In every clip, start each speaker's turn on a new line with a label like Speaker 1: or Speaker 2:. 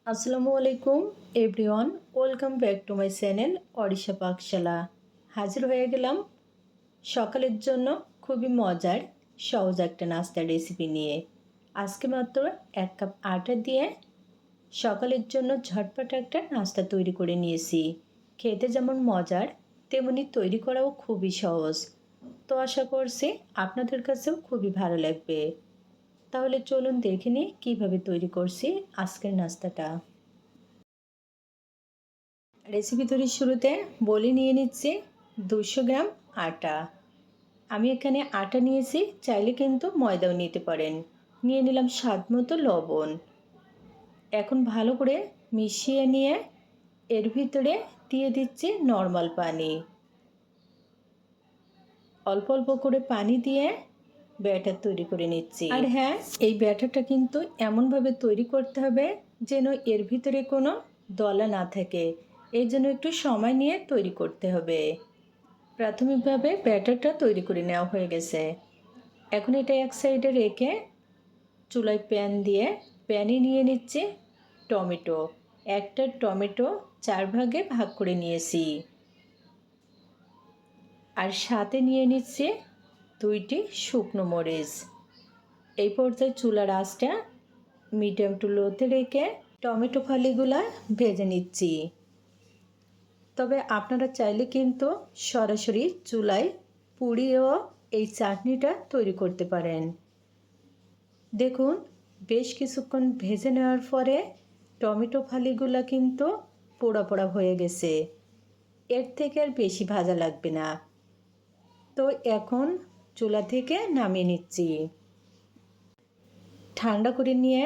Speaker 1: আসসালামু আলাইকুম everyone, welcome back to my channel Odisha Pakshala. হাজির হয়ে গেলাম সকালের জন্য খুবই মজার সহজ একটা নাস্তার রেসিপি নিয়ে। আজকে মাত্র 1 কাপ আটা দিয়ে সকালের জন্য ঝটপট একটা নাস্তা তৈরি করে নিয়েছি। খেতে যেমন মজার তেমনি তৈরি করাও খুবই সহজ। তো আশা করছি আপনাদের কাছেও খুবই ভালো লাগবে। তাহলে চলুন দেখে নিই কীভাবে তৈরি করছি আজকের নাস্তাটা। রেসিপি তৈরির শুরুতে বলে নিয়ে নিচ্ছি 200 গ্রাম আটা। আমি এখানে আটা নিয়েছি, চাইলে কিন্তু ময়দাও নিতে পারেন। নিয়ে নিলাম স্বাদ মতো লবণ। এখন ভালো করে মিশিয়ে নিয়ে এর ভিতরে দিয়ে দিচ্ছি নর্মাল পানি। অল্প অল্প করে পানি দিয়ে ব্যাটার তৈরি করে নিচ্ছি। আর হ্যাঁ, এই ব্যাটারটা কিন্তু এমনভাবে তৈরি করতে হবে যেন এর ভিতরে কোনো দলা না থাকে। এই জন্য একটু সময় নিয়ে তৈরি করতে হবে। প্রাথমিকভাবে ব্যাটারটা তৈরি করে নেওয়া হয়ে গেছে। এখন এটা এক সাইডে রেখে চুলায় প্যান দিয়ে প্যানে নিয়ে নিচ্ছি টমেটো। একটা টমেটো 4 ভাগে ভাগ করে নিয়েছি। আর সাথে নিয়ে নিচ্ছি 2টি শুকনো মরিচ। এই পর্যায়ে চুলার আঁচটা মিডিয়াম টু লোতে রেখে টমেটো ফালিগুলা ভেজে নিচ্ছি। তবে আপনারা চাইলে কিন্তু সরাসরি চুলায় পুড়িয়েও এই চাটনিটা তৈরি করতে পারেন। দেখুন, বেশ কিছুক্ষণ ভেজে নেওয়ার পরে টমেটো ফালিগুলা কিন্তু পোড়া পোড়া হয়ে গেছে। এর থেকে আর বেশি ভাজা লাগবে না। তো এখন চুলা থেকে নামিয়ে নিচ্ছি। ঠান্ডা করে নিয়ে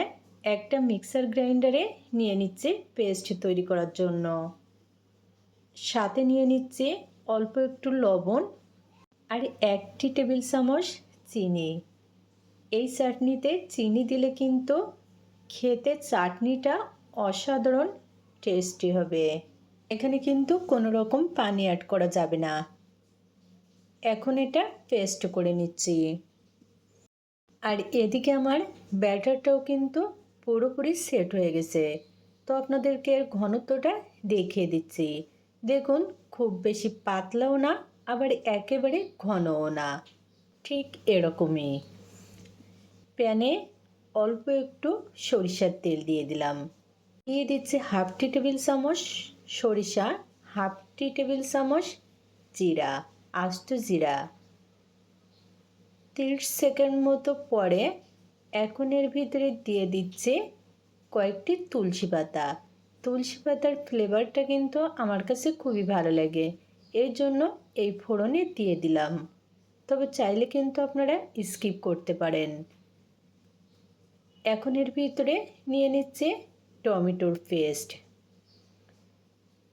Speaker 1: একটা মিক্সার গ্রাইন্ডারে নিয়ে নিচ্ছি পেস্ট তৈরি করার জন্য। সাথে নিয়ে নিচ্ছি অল্প একটু লবণ আর 1 টেবিল চামচ চিনি। এই চাটনিতে চিনি দিলে কিন্তু খেতে চাটনিটা অসাধারণ টেস্টি হবে। এখানে কিন্তু কোনো রকম পানি অ্যাড করা যাবে না। এখন এটা পেস্ট করে নিচ্ছি। আর এদিকে আমার ব্যাটারটাও কিন্তু পুরোপুরি সেট হয়ে গেছে। তো আপনাদেরকে এর ঘনত্বটা দেখিয়ে দিচ্ছি। দেখুন, খুব বেশি পাতলাও না, আবার একেবারে ঘনও না, ঠিক এরকমই। প্যানে অল্প একটু সরিষার তেল দিয়ে দিলাম। দিয়ে দিচ্ছি 1/2 টেবিল চামচ সরিষা, 1/2 টেবিল চামচ জিরা, আস্ত জিরা। 30 সেকেন্ড মতো পরে এখন এর ভিতরে দিয়ে দিচ্ছে কয়েকটি তুলসী পাতা। তুলসী পাতার ফ্লেভারটা কিন্তু আমার কাছে খুবই ভালো লাগে, এর জন্য এই ফোড়নে দিয়ে দিলাম। তবে চাইলে কিন্তু আপনারা স্কিপ করতে পারেন। এখন এর ভিতরে নিয়ে নিচ্ছে টমেটোর পেস্ট।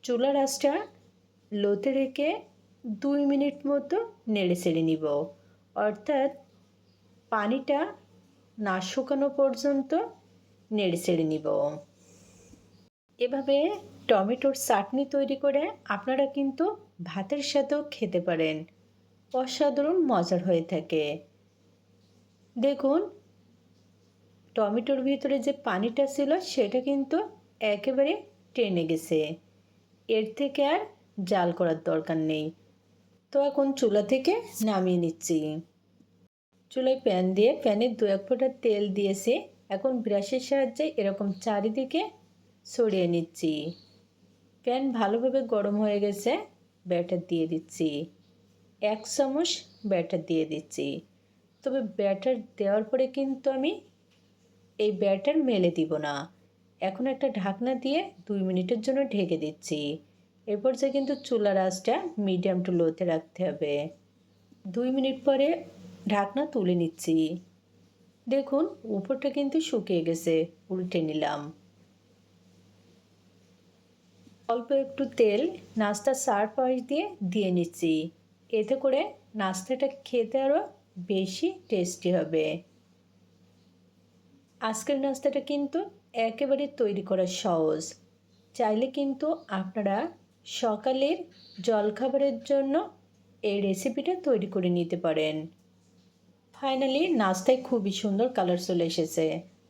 Speaker 1: চুলার আঁচটা লোতে রেখে 2 মিনিট মতো নেড়ে চেড়ে নিব, অর্থাৎ পানিটা না শুকানো পর্যন্ত নেড়ে চেড়ে নিব। এভাবে টমেটোর চাটনি তৈরি করে আপনারা কিন্তু ভাতের সাথেও খেতে পারেন। অসাধারণ মজার হয়ে থাকে। দেখুন, টমেটোর ভিতরে যে পানিটা ছিল সেটা কিন্তু একেবারে টেনে গেছে। এর থেকে আর জাল করার দরকার নেই। তো এখন চুলা থেকে নামিয়ে নিচ্ছি। চুলায় প্যান দিয়ে প্যানে 2-1 ফোঁটা তেল দিয়েছি। এখন ব্রাশের সাহায্যে এরকম চারিদিকে ছড়িয়ে নিচ্ছি। প্যান ভালোভাবে গরম হয়ে গেছে। ব্যাটার দিয়ে দিচ্ছি। 1 চামচ ব্যাটার দিয়ে দিচ্ছি। তবে ব্যাটার দেওয়ার পরে কিন্তু আমি এই ব্যাটার মেলে দিব না। এখন একটা ঢাকনা দিয়ে 2 মিনিটের জন্য ঢেকে দিচ্ছি। এর পর্যায়ে কিন্তু চুলার আঁচটা মিডিয়াম টু লোতে রাখতে হবে। 2 মিনিট পরে ঢাকনা তুলে নিচ্ছি। দেখুন, উপরটা কিন্তু শুকিয়ে গেছে। উল্টে নিলাম। অল্প একটু তেল নাস্তার চারপাশ দিয়ে নিচ্ছি। এতে করে নাস্তাটা খেতে আরও বেশি টেস্টি হবে। আজকের নাস্তাটা কিন্তু একেবারে তৈরি করা সহজ। চাইলে কিন্তু আপনারা সকালের জলখাবারের জন্য এই রেসিপিটা তৈরি করে নিতে পারেন। ফাইনালি নাস্তায় খুবই সুন্দর কালার চলে এসেছে।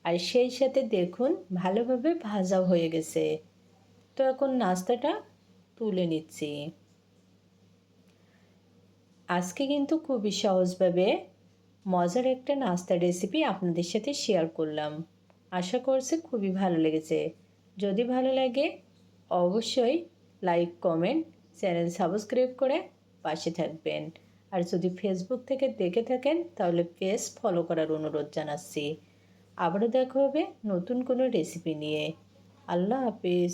Speaker 1: আর সেই সাথে দেখুন ভালোভাবে ভাজাও হয়ে গেছে। তো এখন নাস্তাটা তুলে নিচ্ছি। আজকে কিন্তু খুবই সহজভাবে মজার একটা নাস্তার রেসিপি আপনাদের সাথে শেয়ার করলাম। আশা করছি খুবই ভালো লেগেছে। যদি ভালো লাগে অবশ্যই লাইক, কমেন্ট, চ্যানেল সাবস্ক্রাইব করে পাশে থাকবেন। আর যদি ফেসবুক থেকে দেখে থাকেন তাহলে পেজ ফলো করার অনুরোধ জানাচ্ছি। আবারও দেখা হবে নতুন কোনো রেসিপি নিয়ে। আল্লাহ হাফিজ।